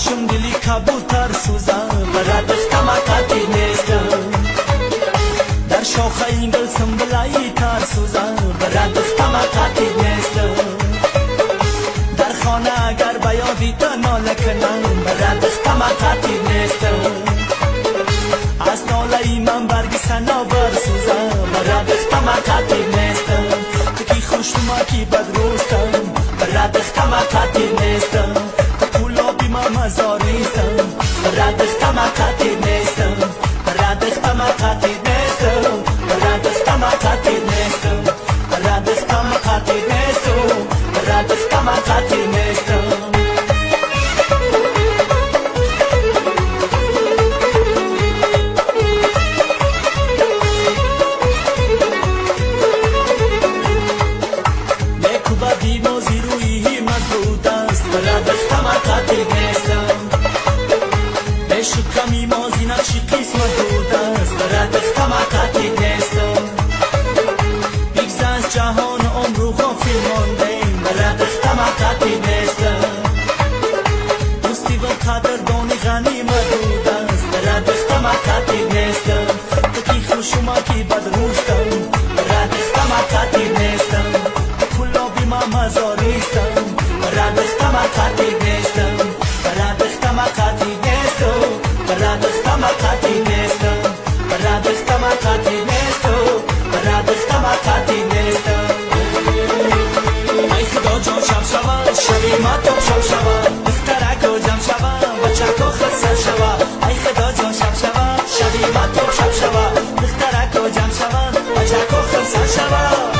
شم دلی کبوتر سوزم برات قمقاتی نیستم در شاخه این گل سنبلایی تر سوزم برات قمقاتی نیستم در خانه اگر بیادی تنها لکنم برات قمقاتی نیستم از ناله من برگ سنا برسوزم برات قمقاتی نیستم تو کی خوشما کی بدروستم برات قمقاتی نیستم مزاریستم برات قمقاتی نیستم برات قمقاتی نیستم برات قمقاتی نیستم برات قمقاتی نیستم برات قمقاتی نیستم نیکو بدی موزی روی من بود است برات قمقاتی نیستم شکمی مازی نقشی قسمت بود است برات قمقاتی نیستم بگذشت جهان عمر و غافل ماندیم برات قمقاتی نیستم دوستی و قدردانی غنیمت بود است برات قمقاتی نیستم تو کی خوشما کی بدروستم برات قمقاتی نیستم کلابی ما مزاریستم برات قمقاتی نیستم برات قمقاتی نیستم برات قمقاتی نیستم برات قمقاتی نیستم برات قمقاتی نیستم ای خدا جان شب شود شبی ما تو شب شود دخترک و جمع شود بچک و خسر شود ای خدا جان شب شود شبی ما تو شب شود دخترک و جمع شود بچک و خسر شود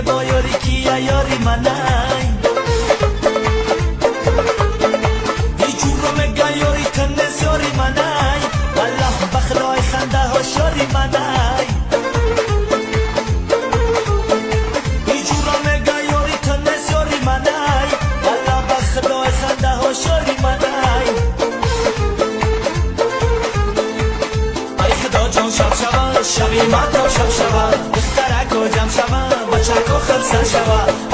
با یاری کیا یاری منای بیچون رو مگه یاری کنس یاری منای الله بخدای خنده ها شاری منای بیچون رو مگه یاری کنس یاری منای الله بخدای خنده ها شاری منای ای خدا جان شب شود شبی ما تو شب شود دخترک و جمع شود بچک و خلصه شود